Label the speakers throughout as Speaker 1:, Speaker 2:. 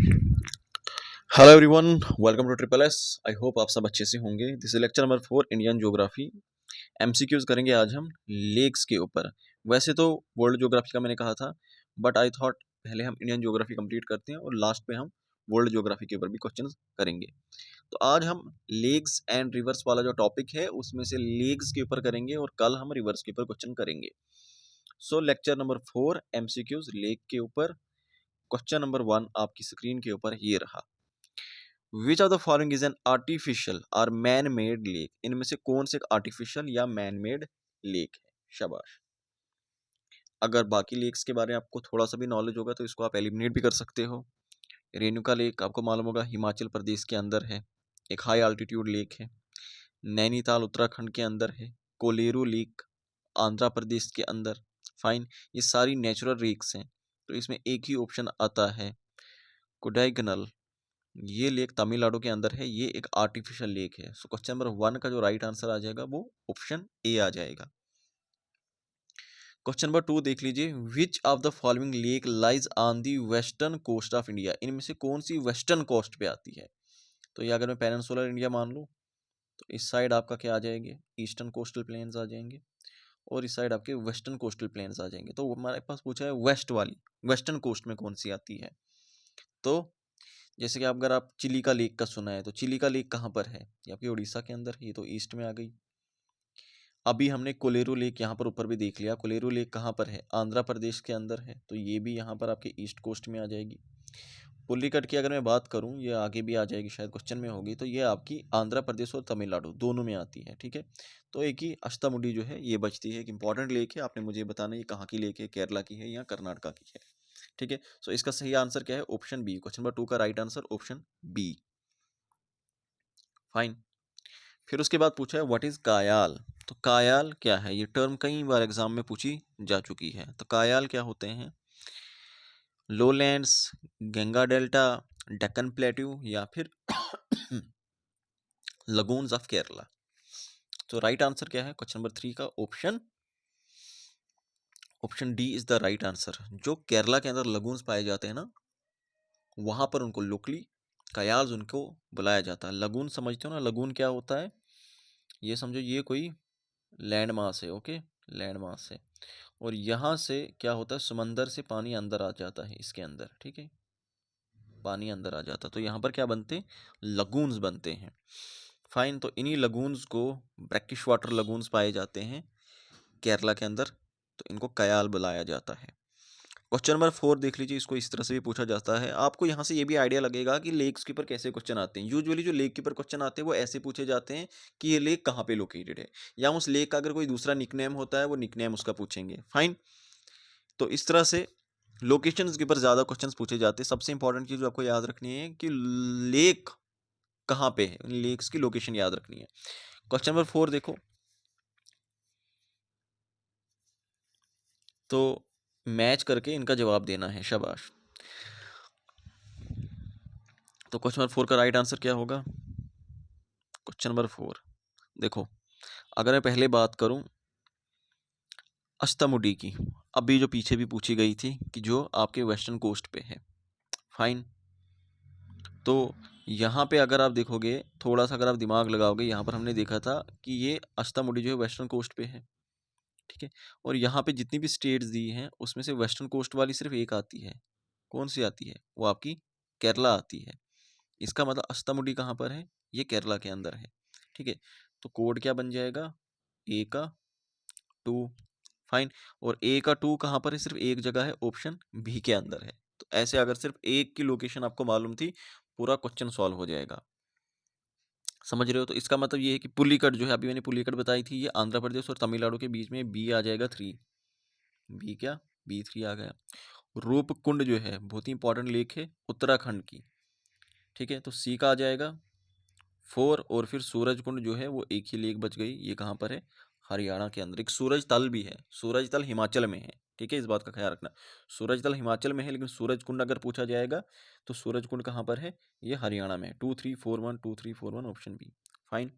Speaker 1: Hello everyone, welcome to triple S. I hope आप सब अच्छे से होंगे। This is lecture number 4 Indian geography. MCQs करेंगे आज हम लेक्स के ऊपर। वैसे तो वर्ल्ड ज्योग्राफी का मैंने कहा था, बट आई थॉट पहले हम इंडियन ज्योग्राफी कंप्लीट करते हैं और लास्ट पे हम वर्ल्ड ज्योग्राफी के ऊपर भी क्वेश्चन करेंगे। तो आज हम लेक्स एंड रिवर्स वाला जो टॉपिक है उसमें से लेक्स के ऊपर करेंगे और कल हम रिवर्स के ऊपर क्वेश्चन करेंगे। सो लेक्चर नंबर 4 एमसीक्यूज लेक के ऊपर। क्वेश्चन नंबर 1 आपकी स्क्रीन के ऊपर ये रहा। विच of the following is an artificial और मैन मेड लेक। इनमें से कौन से आर्टिफिशियल या मैन मेड लेक है? शाबाश। अगर बाकी लेक्स के बारे में आपको थोड़ा सा भी नॉलेज होगा तो इसको आप एलिमिनेट भी कर सकते हो। रेणुका लेक आपको मालूम होगा हिमाचल प्रदेश के अंदर है, एक हाई अल्टीट्यूड लेक है। नैनीताल उत्तराखंड के अंदर है। कोलेरू लेक आंध्र प्रदेश के अंदर। फाइन, ये सारी नेचुरल लेक्स हैं, तो इसमें एक ही ऑप्शन आता है कोडाइकनल। ये लेक तमिलनाडु के अंदर है, ये एक आर्टिफिशियल लेक है। सो क्वेश्चन नंबर 1 का जो राइट आंसर आ जाएगा वो ऑप्शन ए आ जाएगा। क्वेश्चन नंबर 2 देख लीजिए। Which of the following lake lies on the western coast of India. इनमें से कौन सी वेस्टर्न कोस्ट पे आती है? तो ये अगर मैं पेनिनसुलर इंडिया मान लूँ तो इस साइड आपका क्या आ जाएंगे? ईस्टर्न कोस्टल प्लेन्स आ जाएंगे और इस साइड आपके वेस्टर्न कोस्टल प्लेन्स आ जाएंगे। तो हमारे पास पूछा है वेस्ट वाली, वेस्टर्न कोस्ट में कौन सी आती है? तो जैसे कि अगर आप चिलिका लेक का सुना है तो चिलिका लेक कहाँ पर है? ये आपकी उड़ीसा के अंदर, ये तो ईस्ट में आ गई। अभी हमने कोलेरू लेक यहाँ पर ऊपर भी देख लिया। कोलेरू लेक कहाँ पर है? आंध्र प्रदेश के अंदर है, तो ये भी यहाँ पर आपके ईस्ट कोस्ट में आ जाएगी। पुल्लिकट की अगर मैं बात करूँ, ये आगे भी आ जाएगी, शायद क्वेश्चन में होगी, तो ये आपकी आंध्र प्रदेश और तमिलनाडु दोनों में आती है। ठीक है, तो एक ही अष्टामुडी जो है ये बचती है। एक इंपॉर्टेंट लेक है, आपने मुझे बताना ये कहाँ की लेक है, केरला की है या कर्नाटका की है। ठीक है, सो इसका सही आंसर क्या है? Option B. क्वेश्चन नंबर 2 का right answer option B. Fine. फिर उसके बाद पूछा है व्हाट इज कायाल। तो कायाल क्या है? ये टर्म कई बार एग्जाम में पूछी जा चुकी है। तो कायाल क्या होते हैं? लोलैंड्स, गंगा डेल्टा, डेक्कन प्लेट्यू या फिर लगून्स ऑफ केरला। तो राइट आंसर क्या है क्वेश्चन नंबर 3 का? Option D is the right answer. जो केरला के अंदर लगून्स पाए जाते हैं ना, वहां पर उनको लोकली कयाल्स उनको बुलाया जाता है। लगून समझते हो ना? लगून क्या होता है? ये समझो ये कोई लैंड मास है। ओके, लैंड मास है और यहाँ से क्या होता है, समंदर से पानी अंदर आ जाता है इसके अंदर। ठीक है, पानी अंदर आ जाता है तो यहाँ पर क्या बनते? लगून्स बनते हैं। फाइन, तो इन्हीं लगून्स को ब्रैकिश वाटर लगून्स पाए जाते हैं केरला के अंदर, तो इनको कयाल बुलाया जाता है। क्वेश्चन नंबर 4 देख लीजिए। इसको इस तरह से भी पूछा जाता है। आपको यहाँ से ये भी आइडिया लगेगा कि लेक्स के ऊपर कैसे क्वेश्चन आते हैं। यूजुअली जो लेक के ऊपर क्वेश्चन आते हैं वो ऐसे पूछे जाते हैं कि ये लेक कहाँ पे लोकेटेड है, या उस लेक का अगर कोई दूसरा निकनेम होता है वो निकनेम उसका पूछेंगे। फाइन, तो इस तरह से लोकेशंस के ऊपर ज़्यादा क्वेश्चंस पूछे जाते हैं। सबसे इंपॉर्टेंट चीज़ जो आपको याद रखनी है कि लेक कहाँ पे है, लेक्स की लोकेशन याद रखनी है। क्वेश्चन नंबर 4 देखो, तो मैच करके इनका जवाब देना है। शाबाश। तो क्वेश्चन नंबर 4 का राइट आंसर क्या होगा? क्वेश्चन नंबर 4 देखो, अगर मैं पहले बात करूं अष्टामुडी की, अभी जो पीछे भी पूछी गई थी कि जो आपके वेस्टर्न कोस्ट पे है। फाइन, तो यहाँ पे अगर आप देखोगे थोड़ा सा, अगर आप दिमाग लगाओगे, यहाँ पर हमने देखा था कि ये अष्टामुडी जो है वेस्टर्न कोस्ट पे है। ठीक है, और यहाँ पे जितनी भी स्टेट्स दी हैं उसमें से वेस्टर्न कोस्ट वाली सिर्फ एक आती है। कौन सी आती है? वो आपकी केरला आती है। इसका मतलब अष्टामुडी कहाँ पर है? ये केरला के अंदर है। ठीक है, तो कोड क्या बन जाएगा? ए का 2। फाइन, और ए का 2 कहाँ पर है? सिर्फ एक जगह है, ऑप्शन बी के अंदर है। तो ऐसे अगर सिर्फ एक की लोकेशन आपको मालूम थी, पूरा क्वेश्चन सॉल्व हो जाएगा। समझ रहे हो? तो इसका मतलब ये है कि पुलिकट जो है, अभी मैंने पुलिकट बताई थी, ये आंध्र प्रदेश और तमिलनाडु के बीच में, बी आ जाएगा 3। बी क्या? B3 आ गया। रूपकुंड जो है बहुत ही इंपॉर्टेंट लेक है उत्तराखंड की। ठीक है, तो सी का आ जाएगा 4। और फिर सूरज कुंड जो है वो एक ही लेक बच गई, ये कहाँ पर है? हरियाणा के अंदर। एक सूरज तल भी है, सूरज तल हिमाचल में है। ठीक है, इस बात का ख्याल रखना। सूरज तल हिमाचल में है, लेकिन सूरज कुंड अगर पूछा जाएगा तो सूरज कुंड कहाँ पर है? ये हरियाणा में है। 2341, 2341 option B. Fine.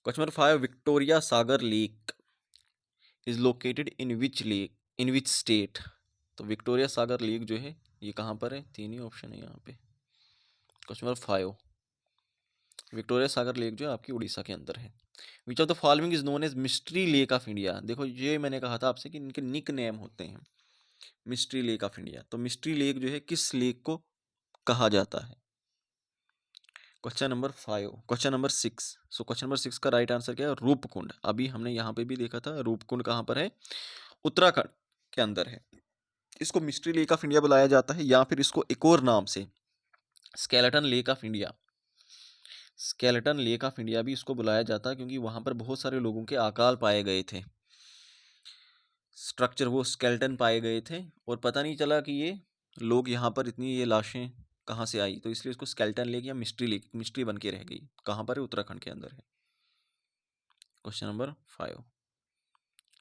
Speaker 1: Question number 5, Victoria Sagar lake is located in which lake, in which state. तो विक्टोरिया सागर लेक जो है ये कहाँ पर है, 3 ही ऑप्शन है यहाँ पे। Question number 5, Victoria Sagar lake जो है आपकी उड़ीसा के अंदर है। Which of the following is known as mystery lake of India. देखो ये मैंने कहा था आपसे कि इनके निक नेम होते हैं, मिस्ट्री लेक ऑफ इंडिया। तो मिस्ट्री लेक जो है किस लेक को कहा जाता है? Question number 5, question number 6। सो क्वेश्चन नंबर 6 का राइट आंसर क्या है, रूपकुंड। अभी हमने यहाँ पे भी देखा था, रूपकुंड कहाँ पर है, उत्तराखंड के अंदर है। इसको मिस्ट्री लेक ऑफ इंडिया बुलाया जाता है, या फिर इसको एक और नाम से skeleton lake of India, skeleton lake of India भी इसको बुलाया जाता है, क्योंकि वहां पर बहुत सारे लोगों के अकाल पाए गए थे, स्ट्रक्चर वो स्केलेटन पाए गए थे, और पता नहीं चला कि ये लोग यहाँ पर इतनी ये लाशें कहाँ से आई, तो इसलिए इसको स्केलेटन लेक या मिस्ट्री लेक, मिस्ट्री बन के रह गई। कहाँ पर है, उत्तराखंड के अंदर है। Question number 5,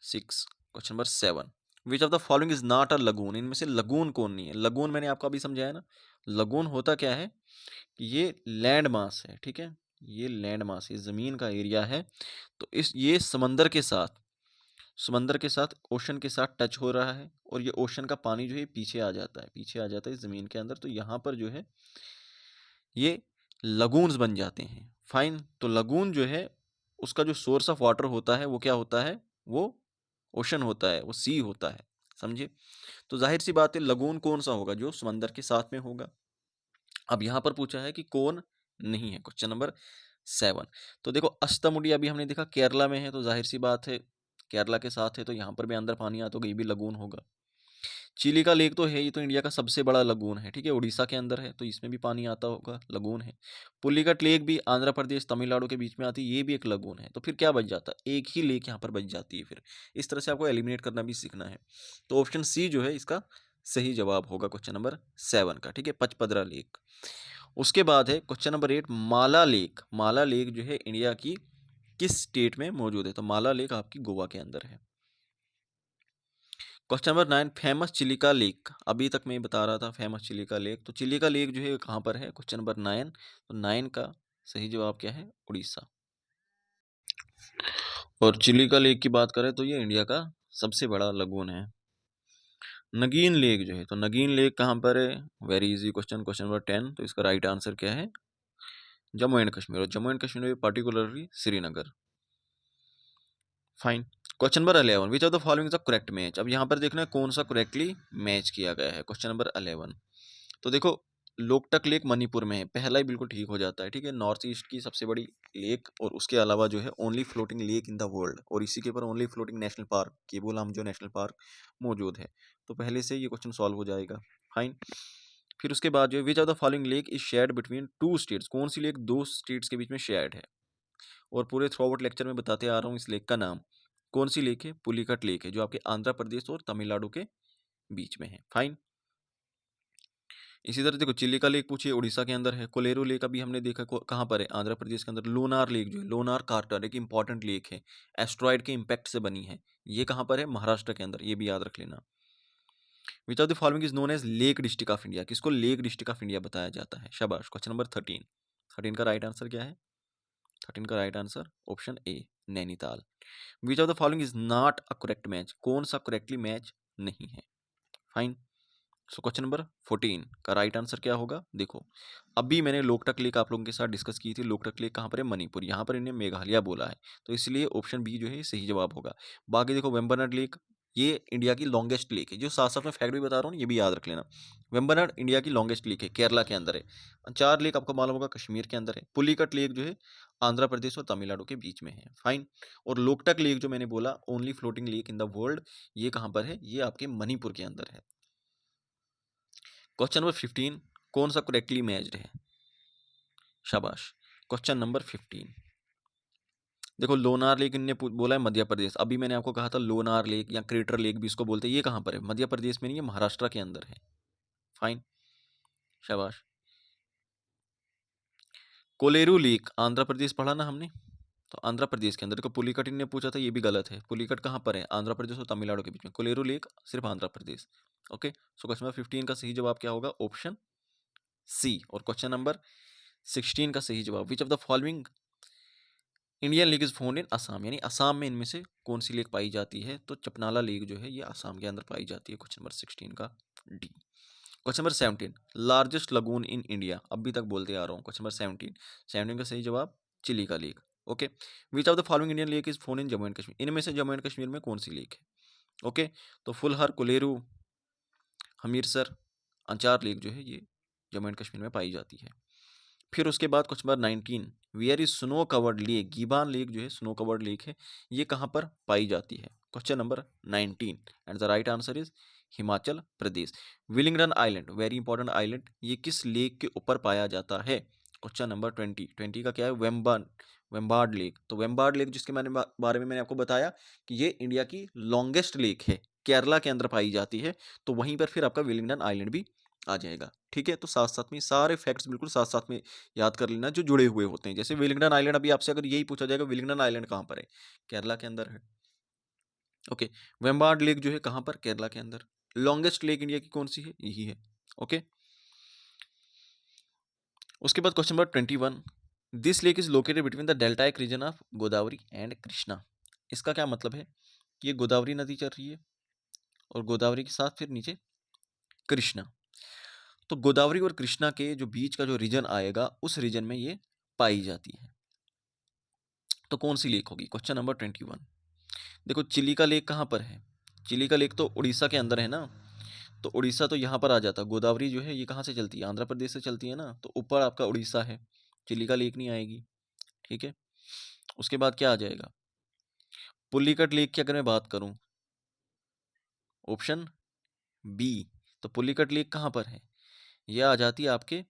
Speaker 1: 6, question number 7, which of the following is not a lagoon. इनमें से लगून कौन नहीं है? लगून मैंने आपको अभी समझाया ना, लगून होता क्या है, ये लैंड मास है, ठीक है, ये लैंड मास, ये जमीन का एरिया है। तो इस ये समंदर के साथ, समंदर के साथ, ओशन के साथ टच हो रहा है, और ये ओशन का पानी जो है पीछे आ जाता है, पीछे आ जाता है जमीन के अंदर। तो यहाँ पर जो है ये लगून्स बन जाते हैं। फाइन। तो लगून जो है उसका जो सोर्स ऑफ वाटर होता है वो क्या होता है, वो ओशन होता है, वो सी होता है, समझे। तो जाहिर सी बात है लगून कौन सा होगा, जो समंदर के साथ में होगा। अब यहां पर पूछा है कि कौन नहीं है, क्वेश्चन नंबर 7। तो देखो अष्टमुडी अभी हमने देखा केरला में है, तो जाहिर सी बात है केरला के साथ है, तो यहाँ पर भी अंदर पानी आता होगा, ये भी लगून होगा। चिलिका लेक तो है, ये तो इंडिया का सबसे बड़ा लगून है, ठीक है, उड़ीसा के अंदर है, तो इसमें भी पानी आता होगा, लगून है। पुलिकट लेक भी आंध्र प्रदेश तमिलनाडु के बीच में आती है, ये भी एक लगून है। तो फिर क्या बच जाता है, एक ही लेक यहाँ पर बच जाती है। फिर इस तरह से आपको एलिमिनेट करना भी सीखना है। तो ऑप्शन सी जो है इसका सही जवाब होगा क्वेश्चन नंबर 7 का, ठीक है, पचपदरा लेक। उसके बाद है क्वेश्चन नंबर 8, माला लेक। माला लेक जो है इंडिया की किस स्टेट में मौजूद है? तो माला लेक आपकी गोवा के अंदर है। Question number 9, famous Chilika lake. अभी तक मैं बता रहा था फेमस चिलिका लेक, तो चिलिका लेक जो है कहाँ पर है, क्वेश्चन नंबर 9। तो 9 का सही जवाब क्या है, उड़ीसा। और चिलिका लेक की बात करें तो ये इंडिया का सबसे बड़ा लगून है। नगीन लेक जो है, तो नगीन लेक कहाँ पर है, very easy question, question number 10। तो इसका राइट आंसर क्या है, जम्मू एंड कश्मीर, और जम्मू एंड कश्मीर में particularly Srinagar. Fine. Question number 11, which of the following is the correct match. अब यहाँ पर देखना है कौन सा करेक्टली मैच किया गया है। क्वेश्चन नंबर 11, तो देखो लोकटक लेक मणिपुर में है, पहला ही बिल्कुल ठीक हो जाता है, ठीक है, नॉर्थ ईस्ट की सबसे बड़ी लेक, और उसके अलावा जो है only floating lake in the world, और इसी के ऊपर only floating national park, Keibul हम जो नेशनल पार्क मौजूद है। तो पहले से ये क्वेश्चन सॉल्व हो जाएगा। फाइन। फिर उसके बाद जो है which of the following lake is shared between 2 states. कौन सी लेक 2 स्टेट्स के बीच में शेयर्ड है? और पूरे थ्रू आउट लेक्चर में बताते आ रहा हूँ इस लेक का नाम। कौन सी लेक है? पुलिकट लेक है, जो आपके आंध्र प्रदेश और तमिलनाडु के बीच में है। फाइन। इसी तरह देखो चिलिका लेक पूछिए, उड़ीसा के अंदर है। कोलेरू लेक अभी हमने देखा कहाँ पर है, आंध्र प्रदेश के अंदर। लोनार लेक जो है, लोनार कार्टर एक इंपॉर्टेंट लेक है, एस्ट्रॉयड के इम्पैक्ट से बनी है, ये कहाँ पर है, महाराष्ट्र के अंदर, ये भी याद रख लेना। Which of the following is known as lake district of India. किसको लेक डिस्ट्रिक्ट ऑफ इंडिया बताया जाता है? शाबाश। क्वेश्चन नंबर 13, 13 का राइट आंसर क्या है? 13 का right answer option A, Nainital. Which of the following is not a correct match. कौन सा करेक्टली मैच नहीं है? फाइन। सो क्वेश्चन नंबर 14 का राइट आंसर क्या होगा? देखो अभी मैंने लोकटक लेक आप लोगों के साथ डिस्कस की थी। लोकटक लेक कहाँ पर है? मणिपुर। यहाँ पर इन्हें मेघालय बोला है, तो इसलिए ऑप्शन बी जो है सही जवाब होगा। बाकी देखो वेम्बनाड लेक, ये इंडिया की लॉन्गेस्ट लेक है, जो साथ साथ में फैक्ट भी बता रहा हूँ, ये भी याद रख लेना। वेम्बनाड इंडिया की लॉन्गेस्ट लेक है, केरला के अंदर है। 4 लेक आपको मालूम होगा कश्मीर के अंदर है। पुलिकट लेक जो है आंध्र प्रदेश और तमिलनाडु के बीच में है। फाइन। और लोकटक लेक जो मैंने बोला only floating lake in the world, ये कहाँ पर है? ये आपके मणिपुर के अंदर है। क्वेश्चन नंबर 15, कौन सा करेक्टली मैच्ड है? शाबाश। क्वेश्चन नंबर 15, देखो लोनार लेक इनने बोला है मध्य प्रदेश। अभी मैंने आपको कहा था लोनार लेक या क्रेटर लेक भी इसको बोलते हैं, ये कहाँ पर है? मध्य प्रदेश में नहीं, है महाराष्ट्र के अंदर है। फाइन। शाबाश। कोलेरू लेक आंध्र प्रदेश पढ़ा ना हमने, तो आंध्र प्रदेश के अंदर। देखो पुलिकट इनने पूछा था, ये भी गलत है। पुलिकट कहाँ पर है? आंध्र प्रदेश और तमिलनाडु के बीच में। कोलेरू लेक सिर्फ Andhra Pradesh. Okay, so question number 15 का सही जवाब क्या होगा? Option C. और क्वेश्चन नंबर 16 का सही जवाब, which of the following Indian lake is found in Assam, यानी असम में इनमें से कौन सी लेक पाई जाती है? तो चपनाला लेक जो है ये असम के अंदर पाई जाती है। क्वेश्चन नंबर 16 का D. Question number 17, largest lagoon in India, अभी तक बोलते आ रहा हूँ। क्वेश्चन नंबर 17 का सही जवाब Chilika lake. Okay, which of the following Indian lake is found in Jammu and Kashmir, इनमें से जम्मू एंड कश्मीर में कौन सी लेक है? ओके, तो फुलहर, कोलेरू, हमीरसर, अंचार लेक जो है ये जम्मू एंड कश्मीर में पाई जाती है। फिर उसके बाद question number 19, where is snow covered lake, गीबान लेक जो है स्नो कवर्ड लेक है, ये कहाँ पर पाई जाती है? Question number 19 and the right answer is Himachal Pradesh. Willingdon island, very important island, ये किस लेक के ऊपर पाया जाता है? क्वेश्चन नंबर 20 का क्या है? वेम्बार्ड लेक। तो वेम्बार्ड लेक जिसके बारे में मैंने आपको बताया कि ये इंडिया की लॉन्गेस्ट लेक है, केरला के अंदर पाई जाती है, तो वहीं पर फिर आपका विलिंगडन आइलैंड भी आ जाएगा। ठीक है, तो साथ साथ में सारे फैक्ट्स बिल्कुल साथ साथ में याद कर लेना जो जुड़े हुए होते हैं। जैसे विलिंगडन आइलैंड, अभी आपसे अगर यही पूछा जाएगा विलिंगडन आइलैंड कहाँ पर है? केरला के अंदर है। ओके, वेम्बार्ड लेक जो है कहाँ पर? केरला के अंदर। लॉन्गेस्ट लेक इंडिया की कौन सी है? यही है। ओके, उसके बाद question number 21, this lake is located between the deltaic region of Godavari and Krishna. इसका क्या मतलब है कि ये गोदावरी नदी चल रही है और गोदावरी के साथ फिर नीचे कृष्णा, तो गोदावरी और कृष्णा के जो बीच का जो रीजन आएगा उस रीजन में ये पाई जाती है। तो कौन सी लेक होगी? Question number 21। देखो चिलिका लेक कहाँ पर है? चिलिका लेक तो उड़ीसा के अंदर है ना, तो उड़ीसा तो यहाँ पर आ जाता। गोदावरी जो है ये कहाँ से चलती है? आंध्र प्रदेश से चलती है ना, तो ऊपर आपका उड़ीसा है, चिलिका लेक नहीं आएगी। ठीक है, उसके बाद क्या आ जाएगा? पुलिकट लेक की अगर मैं बात करूं, ऑप्शन बी, तो पुलिकट लेक कहाँ पर है? यह आ जाती है आपके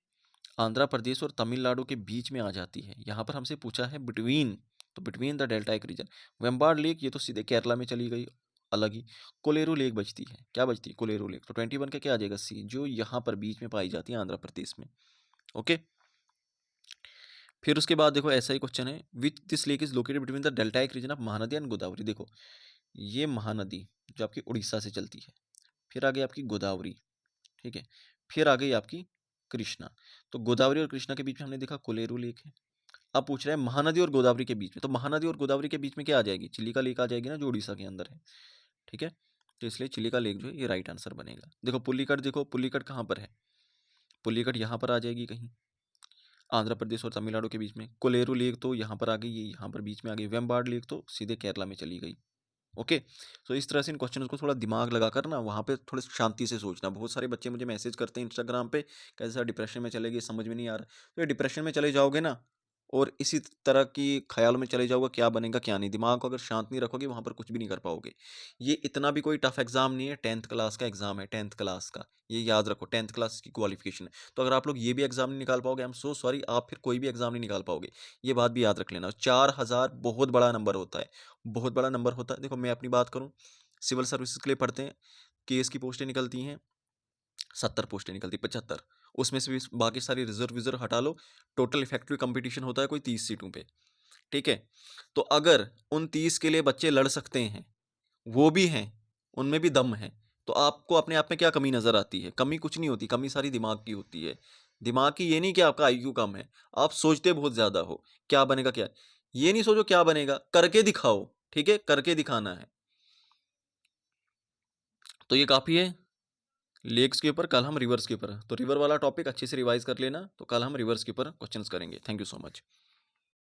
Speaker 1: आंध्र प्रदेश और तमिलनाडु के बीच में आ जाती है। यहाँ पर हमसे पूछा है बिटवीन, तो between the deltaic region. Vembanad lake ये तो सीधे केरला में चली गई, अलग ही। कोलेरू लेक बचती है, क्या बचती है? कोलेरू लेक। तो 21 का क्या आ जाएगा? सी, जो यहाँ पर बीच में पाई जाती है आंध्र प्रदेश में। ओके, फिर उसके बाद देखो ऐसा ही क्वेश्चन है, which this lake is located between the deltaic region of Mahanadi and Godavari. देखो ये महानदी जो आपकी उड़ीसा से चलती है, फिर आ गई आपकी गोदावरी, ठीक है, फिर आ गई आपकी कृष्णा। तो गोदावरी और कृष्णा के बीच में हमने देखा कोलेरू लेक है। अब पूछ रहे हैं महानदी और गोदावरी के बीच में, तो महानदी और गोदावरी के बीच में क्या आ जाएगी? चिलिका लेक आ जाएगी ना, जो उड़ीसा के अंदर है। ठीक है, तो इसलिए चिलिका लेक जो है ये राइट आंसर बनेगा। देखो पुलिकट, देखो पुलिकट कहाँ पर है? पुलिकट यहाँ पर आ जाएगी कहीं आंध्र प्रदेश और तमिलनाडु के बीच में। कोलेरू लेक तो यहाँ पर आ गई, ये यहाँ पर बीच में आ गई। वेम्बार्ड लेक तो सीधे केरला में चली गई। ओके, तो इस तरह से इन क्वेश्चन को थोड़ा दिमाग लगा कर ना वहाँ पे थोड़े शांति से सोचना। बहुत सारे बच्चे मुझे मैसेज करते हैं इंस्टाग्राम पे, कैसे सर डिप्रेशन में चले गए, समझ में नहीं आ रहा। तो ये डिप्रेशन में चले जाओगे ना और इसी तरह की ख्याल में चले जाओगे क्या बनेगा क्या नहीं, दिमाग को अगर शांत नहीं रखोगे वहाँ पर कुछ भी नहीं कर पाओगे। ये इतना भी कोई टफ एग्जाम नहीं है, 10th क्लास का एग्जाम है, 10th क्लास का, ये याद रखो, 10th क्लास की क्वालिफिकेशन है। तो अगर आप लोग ये भी एग्जाम नहीं निकाल पाओगे, आई एम सो सॉरी, आप फिर कोई भी एग्जाम नहीं निकाल पाओगे। ये बात भी याद रख लेना। 4000 बहुत बड़ा नंबर होता है, बहुत बड़ा नंबर होता है। देखो मैं अपनी बात करूँ, सिविल सर्विसेज के लिए पढ़ते हैं, केस की पोस्टें निकलती हैं 70 पोस्टें निकलती, 75, उसमें से भी बाकी सारी रिजर्व विजर्व हटा लो, टोटल इफेक्टिव कंपटीशन होता है कोई 30 सीटों पे। ठीक है, तो अगर उन 30 के लिए बच्चे लड़ सकते हैं, वो भी हैं, उनमें भी दम है, तो आपको अपने आप में क्या कमी नजर आती है? कमी कुछ नहीं होती, कमी सारी दिमाग की होती है। दिमाग की ये नहीं कि आपका आईक्यू कम है, आप सोचते बहुत ज्यादा हो क्या बनेगा क्या, ये नहीं सोचो क्या बनेगा, करके दिखाओ। ठीक है, करके दिखाना है। तो ये काफी है लेग्स के ऊपर। कल हम रिवर्स के ऊपर, तो रिवर वाला टॉपिक अच्छे से रिवाइज कर लेना, तो कल हम रिवर्स के ऊपर क्वेश्चंस करेंगे। Thank you so much.